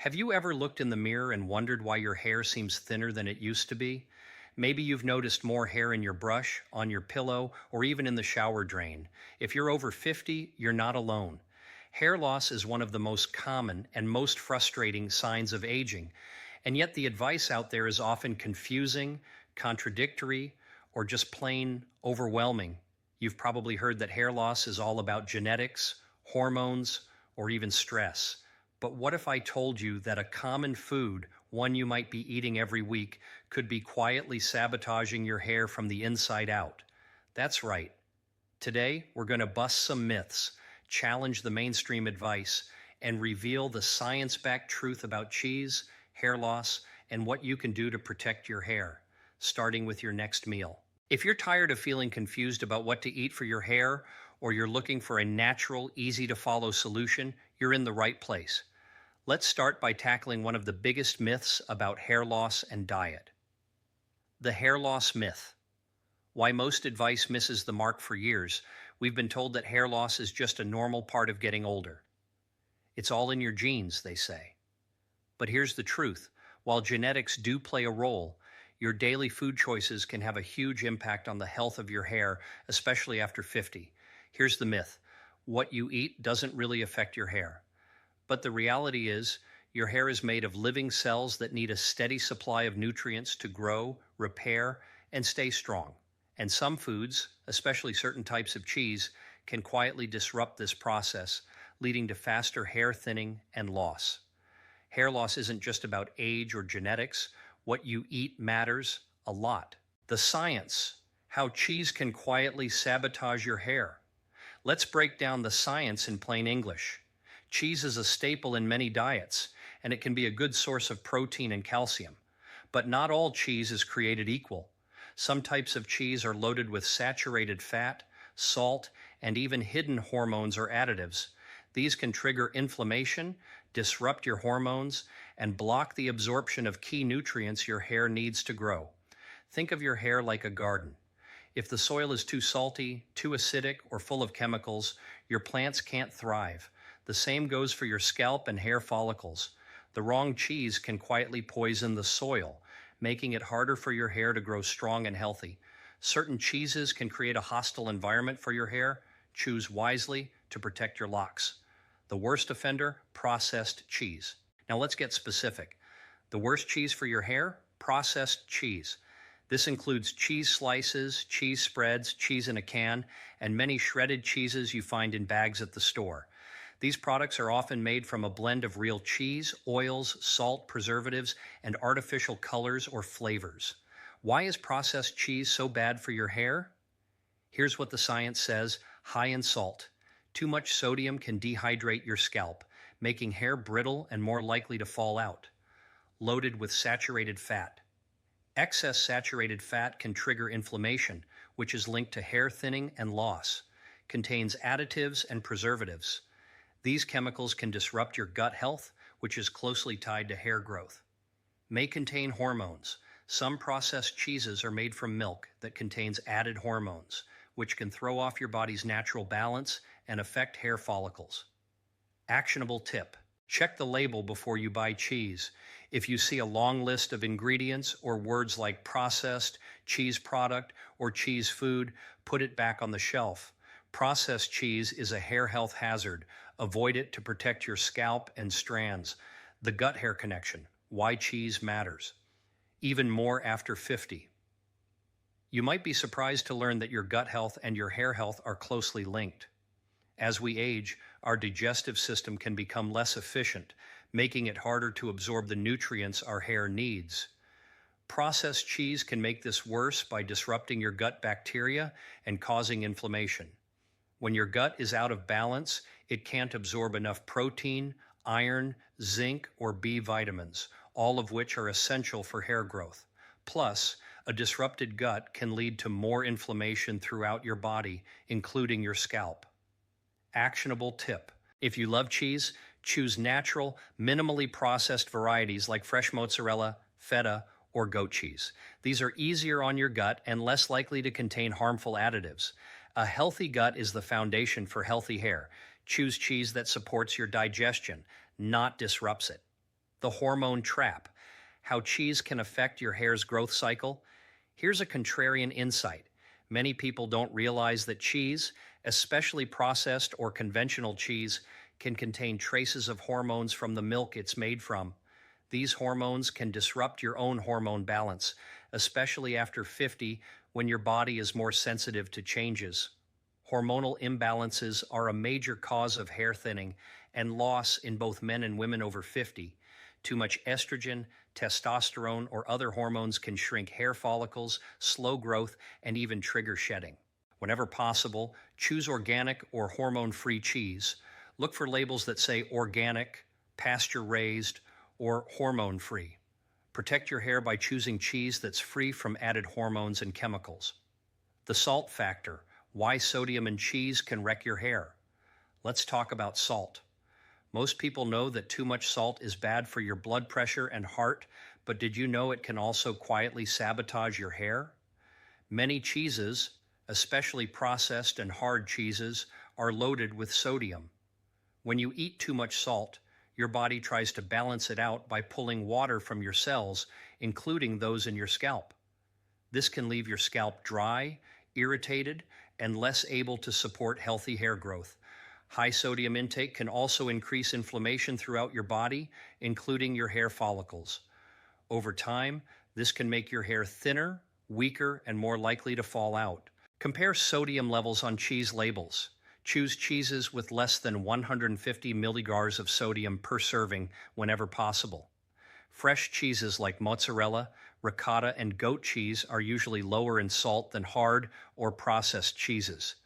Have you ever looked in the mirror and wondered why your hair seems thinner than it used to be? Maybe you've noticed more hair in your brush, on your pillow, or even in the shower drain. If you're over 50, you're not alone. Hair loss is one of the most common and most frustrating signs of aging, and yet the advice out there is often confusing, contradictory, or just plain overwhelming. You've probably heard that hair loss is all about genetics, hormones, or even stress. But what if I told you that a common food, one you might be eating every week, could be quietly sabotaging your hair from the inside out? That's right. Today, we're going to bust some myths, challenge the mainstream advice, and reveal the science-backed truth about cheese, hair loss, and what you can do to protect your hair, starting with your next meal. If you're tired of feeling confused about what to eat for your hair, or you're looking for a natural, easy-to-follow solution, you're in the right place. Let's start by tackling one of the biggest myths about hair loss and diet. The hair loss myth. Why most advice misses the mark for years. We've been told that hair loss is just a normal part of getting older. It's all in your genes, they say. But here's the truth. While genetics do play a role, your daily food choices can have a huge impact on the health of your hair, especially after 50. Here's the myth. What you eat doesn't really affect your hair. But the reality is, your hair is made of living cells that need a steady supply of nutrients to grow, repair, and stay strong. And some foods, especially certain types of cheese, can quietly disrupt this process, leading to faster hair thinning and loss. Hair loss isn't just about age or genetics. What you eat matters a lot. The science, how cheese can quietly sabotage your hair. Let's break down the science in plain English. Cheese is a staple in many diets, and it can be a good source of protein and calcium. But not all cheese is created equal. Some types of cheese are loaded with saturated fat, salt, and even hidden hormones or additives. These can trigger inflammation, disrupt your hormones, and block the absorption of key nutrients your hair needs to grow. Think of your hair like a garden. If the soil is too salty, too acidic, or full of chemicals, your plants can't thrive. The same goes for your scalp and hair follicles. The wrong cheese can quietly poison the soil, making it harder for your hair to grow strong and healthy. Certain cheeses can create a hostile environment for your hair. Choose wisely to protect your locks. The worst offender, processed cheese. Now let's get specific. The worst cheese for your hair? Processed cheese. This includes cheese slices, cheese spreads, cheese in a can, and many shredded cheeses you find in bags at the store. These products are often made from a blend of real cheese, oils, salt, preservatives, and artificial colors or flavors. Why is processed cheese so bad for your hair? Here's what the science says: high in salt. Too much sodium can dehydrate your scalp, making hair brittle and more likely to fall out. Loaded with saturated fat. Excess saturated fat can trigger inflammation, which is linked to hair thinning and loss. Contains additives and preservatives. These chemicals can disrupt your gut health, which is closely tied to hair growth. May contain hormones. Some processed cheeses are made from milk that contains added hormones, which can throw off your body's natural balance and affect hair follicles. Actionable tip. Check the label before you buy cheese. If you see a long list of ingredients or words like processed, cheese product, or cheese food, put it back on the shelf. Processed cheese is a hair health hazard. Avoid it to protect your scalp and strands. The gut hair connection. Why cheese matters. Even more after 50. You might be surprised to learn that your gut health and your hair health are closely linked. As we age, our digestive system can become less efficient, making it harder to absorb the nutrients our hair needs. Processed cheese can make this worse by disrupting your gut bacteria and causing inflammation. When your gut is out of balance, it can't absorb enough protein, iron, zinc, or B vitamins, all of which are essential for hair growth. Plus, a disrupted gut can lead to more inflammation throughout your body, including your scalp. Actionable tip. If you love cheese, choose natural, minimally processed varieties like fresh mozzarella, feta, or goat cheese. These are easier on your gut and less likely to contain harmful additives. A healthy gut is the foundation for healthy hair. Choose cheese that supports your digestion, not disrupts it. The hormone trap: how cheese can affect your hair's growth cycle. Here's a contrarian insight. Many people don't realize that cheese, especially processed or conventional cheese, can contain traces of hormones from the milk it's made from. These hormones can disrupt your own hormone balance, especially after 50 when your body is more sensitive to changes. Hormonal imbalances are a major cause of hair thinning and loss in both men and women over 50. Too much estrogen, testosterone, or other hormones can shrink hair follicles, slow growth, and even trigger shedding. Whenever possible, choose organic or hormone-free cheese. Look for labels that say organic, pasture-raised, or hormone-free. Protect your hair by choosing cheese that's free from added hormones and chemicals. The salt factor: why sodium in cheese can wreck your hair. Let's talk about salt. Most people know that too much salt is bad for your blood pressure and heart, but did you know it can also quietly sabotage your hair? Many cheeses, especially processed and hard cheeses, are loaded with sodium. When you eat too much salt, your body tries to balance it out by pulling water from your cells, including those in your scalp. This can leave your scalp dry, irritated, and less able to support healthy hair growth. High sodium intake can also increase inflammation throughout your body, including your hair follicles. Over time, this can make your hair thinner, weaker, and more likely to fall out. Compare sodium levels on cheese labels. Choose cheeses with less than 150 milligars of sodium per serving whenever possible. Fresh cheeses like mozzarella, ricotta, and goat cheese are usually lower in salt than hard or processed cheeses.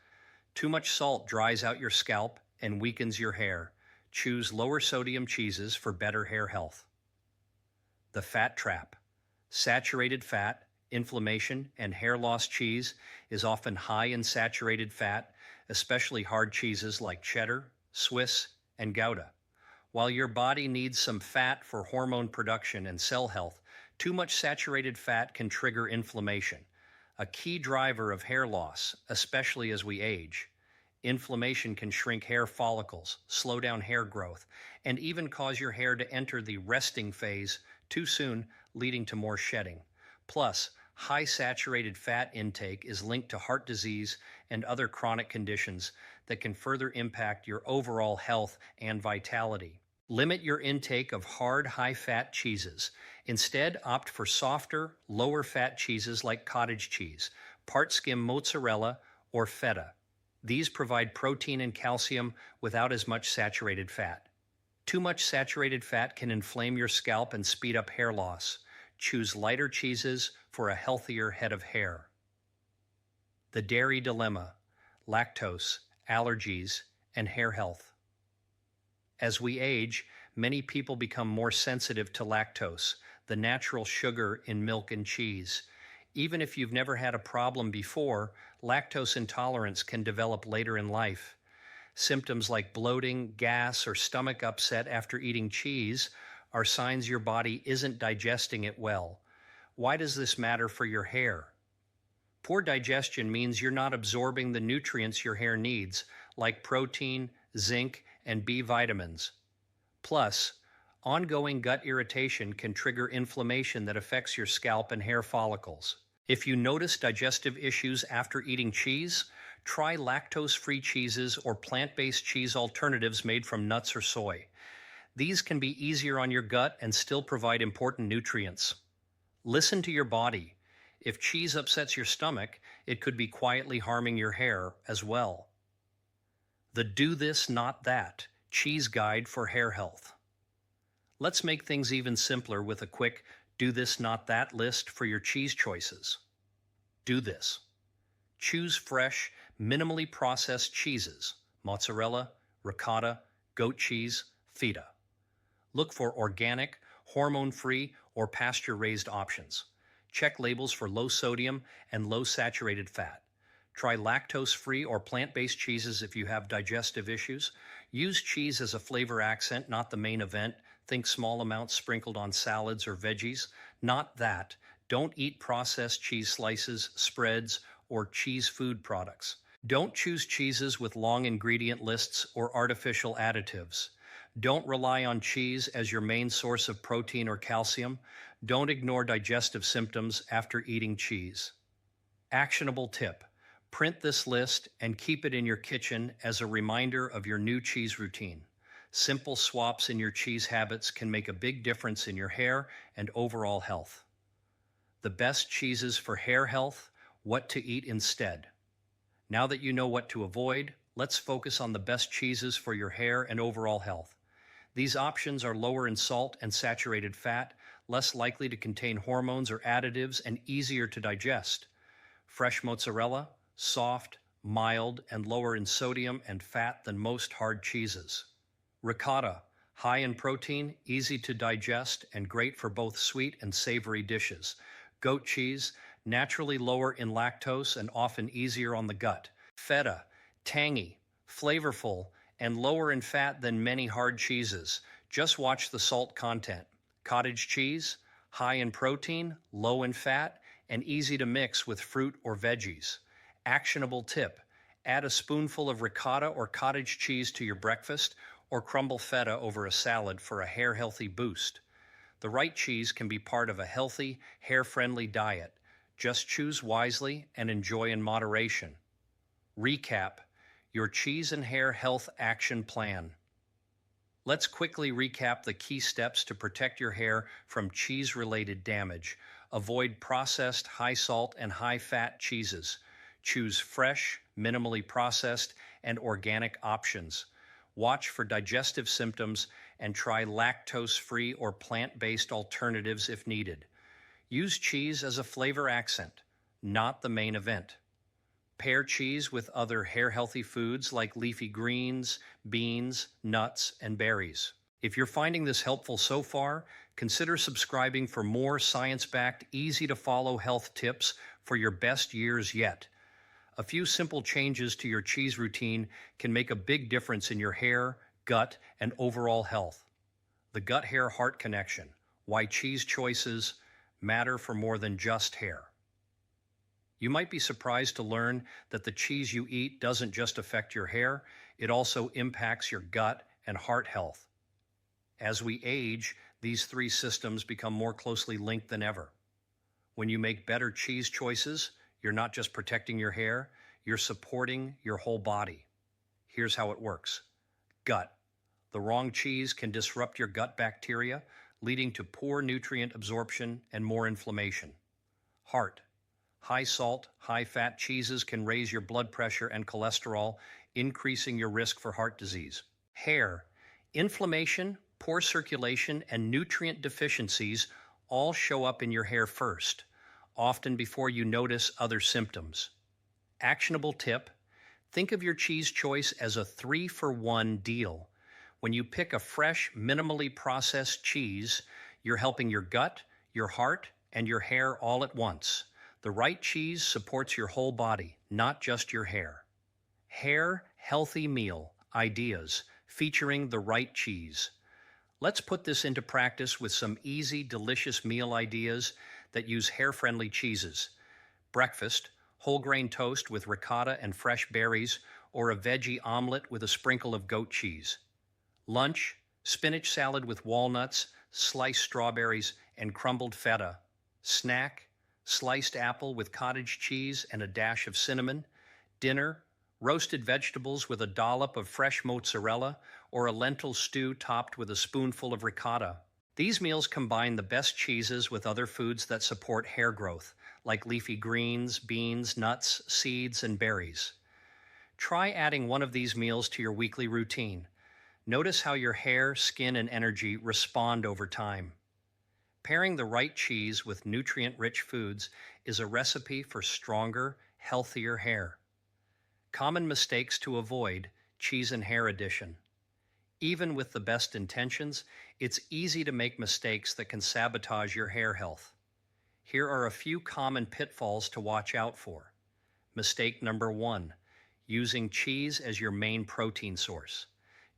Too much salt dries out your scalp and weakens your hair. Choose lower sodium cheeses for better hair health. The fat trap: saturated fat, inflammation, and hair loss. Cheese is often high in saturated fat, especially hard cheeses like cheddar, Swiss, and Gouda. While your body needs some fat for hormone production and cell health, too much saturated fat can trigger inflammation, a key driver of hair loss, especially as we age. Inflammation can shrink hair follicles, slow down hair growth, and even cause your hair to enter the resting phase too soon, leading to more shedding. Plus, high saturated fat intake is linked to heart disease and other chronic conditions that can further impact your overall health and vitality. Limit your intake of hard, high-fat cheeses. Instead, opt for softer, lower-fat cheeses like cottage cheese, part-skim mozzarella, or feta. These provide protein and calcium without as much saturated fat. Too much saturated fat can inflame your scalp and speed up hair loss. Choose lighter cheeses for a healthier head of hair. The dairy dilemma: lactose, allergies, and hair health. As we age, many people become more sensitive to lactose, the natural sugar in milk and cheese. Even if you've never had a problem before, lactose intolerance can develop later in life. Symptoms like bloating, gas, or stomach upset after eating cheese are signs your body isn't digesting it well. Why does this matter for your hair? Poor digestion means you're not absorbing the nutrients your hair needs, like protein, zinc, and B vitamins. Plus, ongoing gut irritation can trigger inflammation that affects your scalp and hair follicles. If you notice digestive issues after eating cheese, try lactose-free cheeses or plant-based cheese alternatives made from nuts or soy. These can be easier on your gut and still provide important nutrients. Listen to your body. If cheese upsets your stomach, it could be quietly harming your hair as well. The Do This, Not That Cheese Guide for Hair Health. Let's make things even simpler with a quick Do This, Not That list for your cheese choices. Do this. Choose fresh, minimally processed cheeses: mozzarella, ricotta, goat cheese, feta. Look for organic, hormone-free, or pasture-raised options. Check labels for low sodium and low saturated fat. Try lactose-free or plant-based cheeses if you have digestive issues. Use cheese as a flavor accent, not the main event. Think small amounts sprinkled on salads or veggies. Not that. Don't eat processed cheese slices, spreads, or cheese food products. Don't choose cheeses with long ingredient lists or artificial additives. Don't rely on cheese as your main source of protein or calcium. Don't ignore digestive symptoms after eating cheese. Actionable tip. Print this list and keep it in your kitchen as a reminder of your new cheese routine. Simple swaps in your cheese habits can make a big difference in your hair and overall health. The best cheeses for hair health, what to eat instead. Now that you know what to avoid, let's focus on the best cheeses for your hair and overall health. These options are lower in salt and saturated fat, less likely to contain hormones or additives, and easier to digest. Fresh mozzarella, soft, mild, and lower in sodium and fat than most hard cheeses. Ricotta, high in protein, easy to digest, and great for both sweet and savory dishes. Goat cheese, naturally lower in lactose and often easier on the gut. Feta, tangy, flavorful, and lower in fat than many hard cheeses. Just watch the salt content. Cottage cheese, high in protein, low in fat, and easy to mix with fruit or veggies. Actionable tip. Add a spoonful of ricotta or cottage cheese to your breakfast, or crumble feta over a salad for a hair-healthy boost. The right cheese can be part of a healthy, hair-friendly diet. Just choose wisely and enjoy in moderation. Recap. Your cheese and hair health action plan. Let's quickly recap the key steps to protect your hair from cheese-related damage. Avoid processed, high-salt, and high-fat cheeses. Choose fresh, minimally processed, and organic options. Watch for digestive symptoms and try lactose-free or plant-based alternatives if needed. Use cheese as a flavor accent, not the main event. Pair cheese with other hair-healthy foods like leafy greens, beans, nuts, and berries. If you're finding this helpful so far, consider subscribing for more science-backed, easy-to-follow health tips for your best years yet. A few simple changes to your cheese routine can make a big difference in your hair, gut, and overall health. The gut-hair-heart connection, why cheese choices matter for more than just hair. You might be surprised to learn that the cheese you eat doesn't just affect your hair, it also impacts your gut and heart health. As we age, these three systems become more closely linked than ever. When you make better cheese choices, you're not just protecting your hair, you're supporting your whole body. Here's how it works. Gut. The wrong cheese can disrupt your gut bacteria, leading to poor nutrient absorption and more inflammation. Heart. High salt, high fat cheeses can raise your blood pressure and cholesterol, increasing your risk for heart disease. Hair. Inflammation, poor circulation, and nutrient deficiencies all show up in your hair first, often before you notice other symptoms. Actionable tip. Think of your cheese choice as a 3-for-1 deal. When you pick a fresh, minimally processed cheese, you're helping your gut, your heart, and your hair all at once. The right cheese supports your whole body, not just your hair. Hair healthy meal ideas featuring the right cheese. Let's put this into practice with some easy, delicious meal ideas that use hair-friendly cheeses. Breakfast, whole grain toast with ricotta and fresh berries, or a veggie omelet with a sprinkle of goat cheese. Lunch, spinach salad with walnuts, sliced strawberries, and crumbled feta. Snack, sliced apple with cottage cheese and a dash of cinnamon. Dinner, roasted vegetables with a dollop of fresh mozzarella, or a lentil stew topped with a spoonful of ricotta. These meals combine the best cheeses with other foods that support hair growth, like leafy greens, beans, nuts, seeds, and berries. Try adding one of these meals to your weekly routine. Notice how your hair, skin, and energy respond over time. Pairing the right cheese with nutrient-rich foods is a recipe for stronger, healthier hair. Common mistakes to avoid: cheese and hair addition. Even with the best intentions, it's easy to make mistakes that can sabotage your hair health. Here are a few common pitfalls to watch out for. Mistake number 1, using cheese as your main protein source.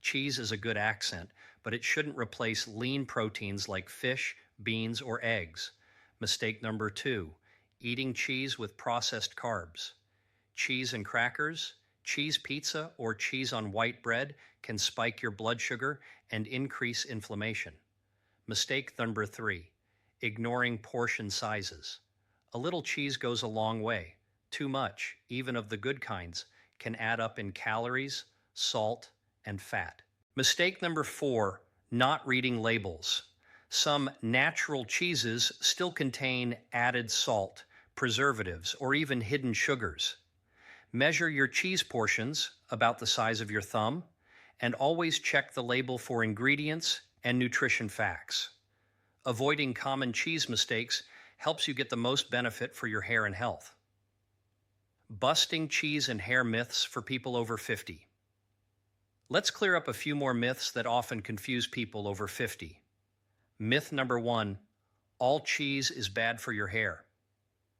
Cheese is a good accent, but it shouldn't replace lean proteins like fish, beans, or eggs. Mistake number 2, eating cheese with processed carbs. Cheese and crackers, Cheese pizza or cheese on white bread can spike your blood sugar and increase inflammation. Mistake number 3, ignoring portion sizes. A little cheese goes a long way. Too much, even of the good kinds, can add up in calories, salt, and fat. Mistake number 4, not reading labels. Some natural cheeses still contain added salt, preservatives, or even hidden sugars. Measure your cheese portions about the size of your thumb, and always check the label for ingredients and nutrition facts. Avoiding common cheese mistakes helps you get the most benefit for your hair and health. Busting cheese and hair myths for people over 50. Let's clear up a few more myths that often confuse people over 50. Myth number 1, all cheese is bad for your hair.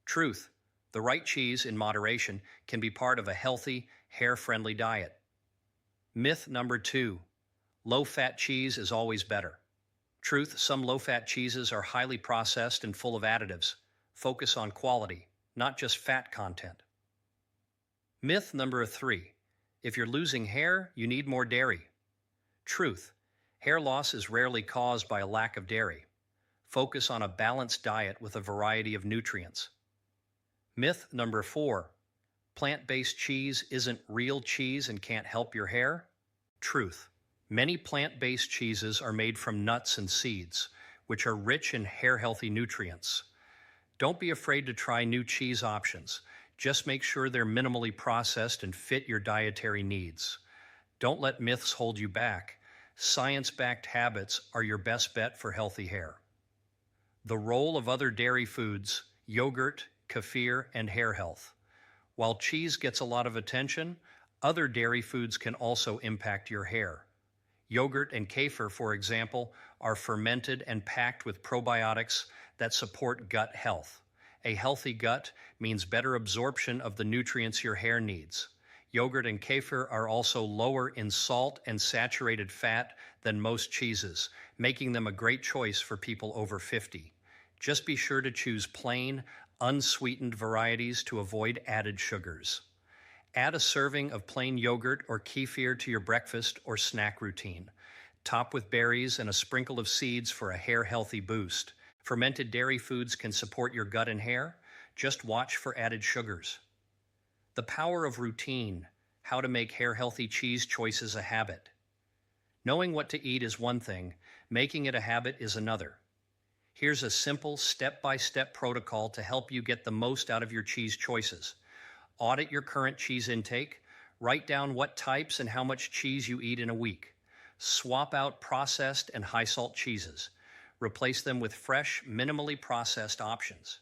Truth, the right cheese in moderation can be part of a healthy, hair-friendly diet. Myth number 2, low-fat cheese is always better. Truth, some low-fat cheeses are highly processed and full of additives. Focus on quality, not just fat content. Myth number 3, if you're losing hair, you need more dairy. Truth, hair loss is rarely caused by a lack of dairy. Focus on a balanced diet with a variety of nutrients. Myth number 4, plant-based cheese isn't real cheese and can't help your hair. Truth, many plant-based cheeses are made from nuts and seeds, which are rich in hair-healthy nutrients. Don't be afraid to try new cheese options. Just make sure they're minimally processed and fit your dietary needs. Don't let myths hold you back. Science-backed habits are your best bet for healthy hair. The role of other dairy foods, yogurt, kefir, and hair health. While cheese gets a lot of attention, other dairy foods can also impact your hair. Yogurt and kefir, for example, are fermented and packed with probiotics that support gut health. A healthy gut means better absorption of the nutrients your hair needs. Yogurt and kefir are also lower in salt and saturated fat than most cheeses, making them a great choice for people over 50. Just be sure to choose plain, unsweetened varieties to avoid added sugars. Add a serving of plain yogurt or kefir to your breakfast or snack routine. Top with berries and a sprinkle of seeds for a hair-healthy boost. Fermented dairy foods can support your gut and hair. Just watch for added sugars. The power of routine, how to make hair-healthy cheese choices a habit. Knowing what to eat is one thing, making it a habit is another. Here's a simple step-by-step protocol to help you get the most out of your cheese choices. Audit your current cheese intake. Write down what types and how much cheese you eat in a week. Swap out processed and high-salt cheeses. Replace them with fresh, minimally processed options.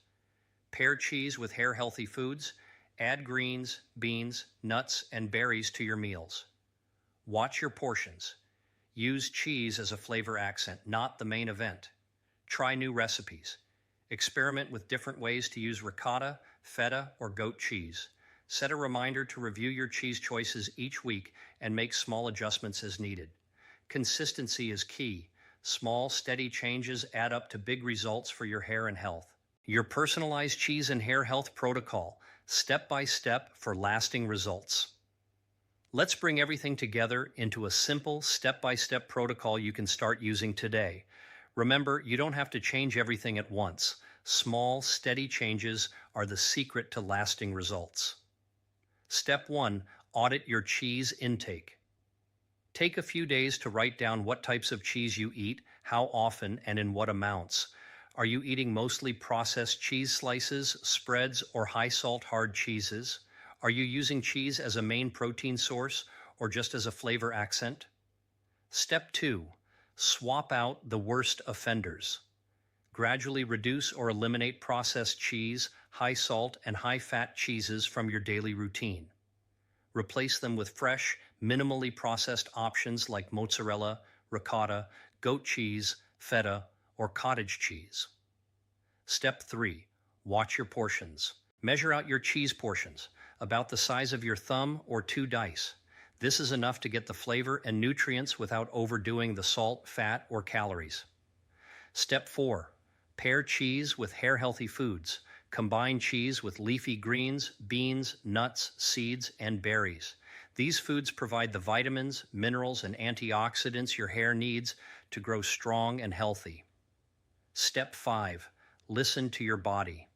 Pair cheese with hair-healthy foods. Add greens, beans, nuts, and berries to your meals. Watch your portions. Use cheese as a flavor accent, not the main event. Try new recipes. Experiment with different ways to use ricotta, feta, or goat cheese. Set a reminder to review your cheese choices each week and make small adjustments as needed. Consistency is key. Small, steady changes add up to big results for your hair and health. Your personalized cheese and hair health protocol, step by step for lasting results. Let's bring everything together into a simple step-by-step protocol you can start using today. Remember, you don't have to change everything at once. Small, steady changes are the secret to lasting results. Step 1, audit your cheese intake. Take a few days to write down what types of cheese you eat, how often, and in what amounts. Are you eating mostly processed cheese slices, spreads, or high-salt hard cheeses? Are you using cheese as a main protein source or just as a flavor accent? Step 2, swap out the worst offenders. Gradually reduce or eliminate processed cheese, high-salt, and high-fat cheeses from your daily routine. Replace them with fresh, minimally processed options like mozzarella, ricotta, goat cheese, feta, or cottage cheese. Step 3, watch your portions. Measure out your cheese portions, about the size of your thumb or 2 dice. This is enough to get the flavor and nutrients without overdoing the salt, fat, or calories. Step 4, pair cheese with hair-healthy foods. Combine cheese with leafy greens, beans, nuts, seeds, and berries. These foods provide the vitamins, minerals, and antioxidants your hair needs to grow strong and healthy. Step 5. Listen to your body.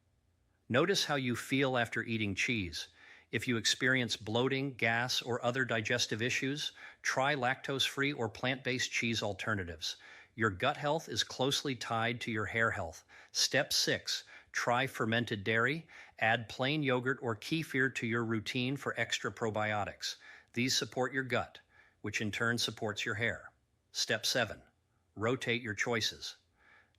Notice how you feel after eating cheese. If you experience bloating, gas, or other digestive issues, try lactose-free or plant-based cheese alternatives. Your gut health is closely tied to your hair health. Step 6. Try fermented dairy. Add plain yogurt or kefir to your routine for extra probiotics. These support your gut, which in turn supports your hair. Step 7. Rotate your choices.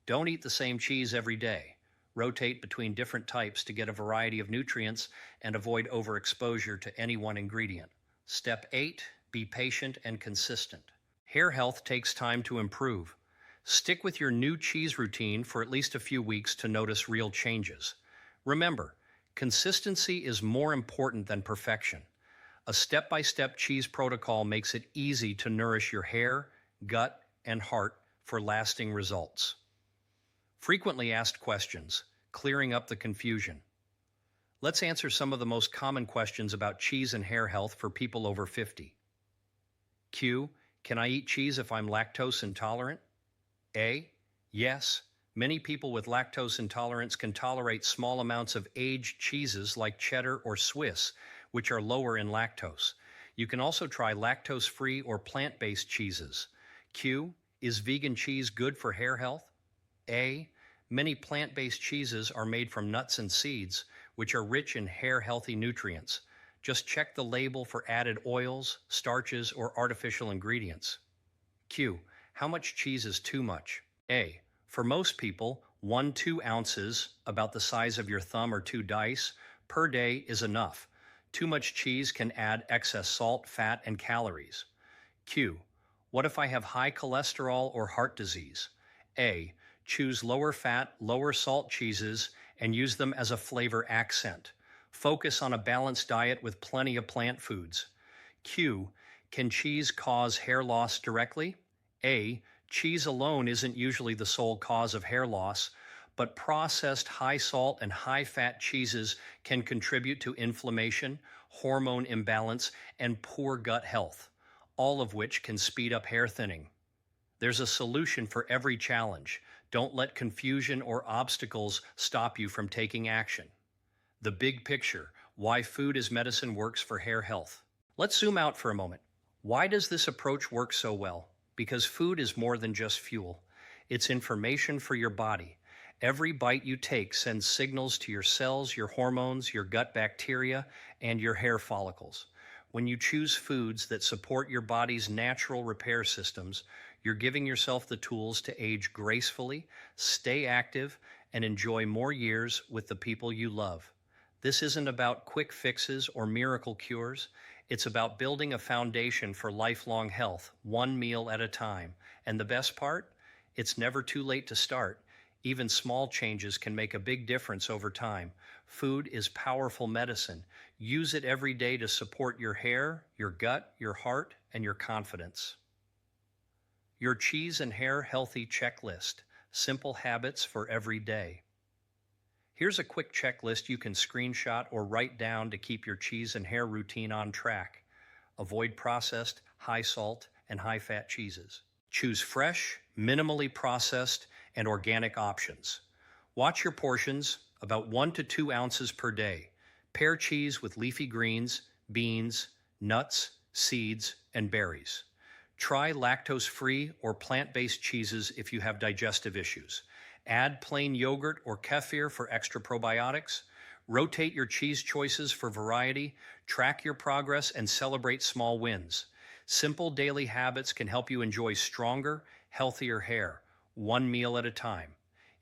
Don't eat the same cheese every day. Rotate between different types to get a variety of nutrients and avoid overexposure to any one ingredient. Step 8. Be patient and consistent. Hair health takes time to improve. Stick with your new cheese routine for at least a few weeks to notice real changes. Remember, consistency is more important than perfection. A step-by-step cheese protocol makes it easy to nourish your hair, gut, and heart for lasting results. Frequently asked questions, clearing up the confusion. Let's answer some of the most common questions about cheese and hair health for people over 50. Q. Can I eat cheese if I'm lactose intolerant? A. Yes. Many people with lactose intolerance can tolerate small amounts of aged cheeses like cheddar or Swiss, which are lower in lactose. You can also try lactose-free or plant-based cheeses. Q. Is vegan cheese good for hair health? A. Many plant-based cheeses are made from nuts and seeds, which are rich in hair-healthy nutrients. Just check the label for added oils, starches, or artificial ingredients. Q. How much cheese is too much? A. For most people, 1-2 ounces, about the size of your thumb or 2 dice, per day is enough. Too much cheese can add excess salt, fat, and calories. Q. What if I have high cholesterol or heart disease? A. Choose lower fat, lower salt cheeses and use them as a flavor accent. Focus on a balanced diet with plenty of plant foods. Q. Can cheese cause hair loss directly? A. Cheese alone isn't usually the sole cause of hair loss, but processed high-salt and high-fat cheeses can contribute to inflammation, hormone imbalance, and poor gut health, all of which can speed up hair thinning. There's a solution for every challenge. Don't let confusion or obstacles stop you from taking action. The big picture, why food as medicine works for hair health. Let's zoom out for a moment. Why does this approach work so well? Because food is more than just fuel. It's information for your body. Every bite you take sends signals to your cells, your hormones, your gut bacteria, and your hair follicles. When you choose foods that support your body's natural repair systems, you're giving yourself the tools to age gracefully, stay active, and enjoy more years with the people you love. This isn't about quick fixes or miracle cures. It's about building a foundation for lifelong health, one meal at a time. And the best part? It's never too late to start. Even small changes can make a big difference over time. Food is powerful medicine. Use it every day to support your hair, your gut, your heart, and your confidence. Your cheese and hair healthy checklist. Simple habits for every day. Here's a quick checklist you can screenshot or write down to keep your cheese and hair routine on track. Avoid processed, high salt, and high fat cheeses. Choose fresh, minimally processed, and organic options. Watch your portions, about 1 to 2 ounces per day. Pair cheese with leafy greens, beans, nuts, seeds, and berries. Try lactose-free or plant-based cheeses if you have digestive issues. Add plain yogurt or kefir for extra probiotics. Rotate your cheese choices for variety. Track your progress and celebrate small wins. Simple daily habits can help you enjoy stronger, healthier hair, one meal at a time.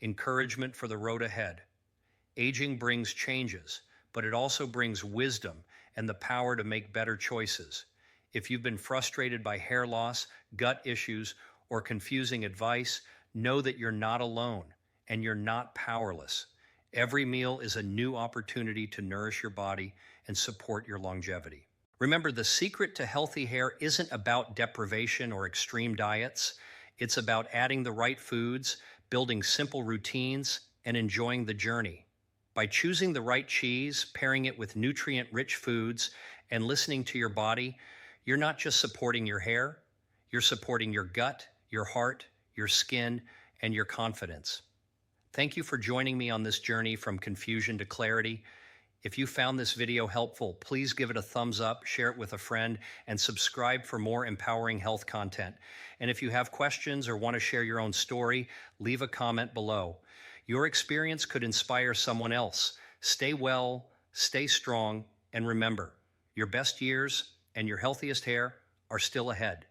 Encouragement for the road ahead. Aging brings changes, but it also brings wisdom and the power to make better choices. If you've been frustrated by hair loss, gut issues, or confusing advice, know that you're not alone and you're not powerless. Every meal is a new opportunity to nourish your body and support your longevity. Remember, the secret to healthy hair isn't about deprivation or extreme diets. It's about adding the right foods, building simple routines, and enjoying the journey. By choosing the right cheese, pairing it with nutrient-rich foods, and listening to your body, you're not just supporting your hair, you're supporting your gut, your heart, your skin, and your confidence. Thank you for joining me on this journey from confusion to clarity. If you found this video helpful, please give it a thumbs up, share it with a friend, and subscribe for more empowering health content. And if you have questions or want to share your own story, leave a comment below. Your experience could inspire someone else. Stay well, stay strong, and remember, your best years and your healthiest hair are still ahead.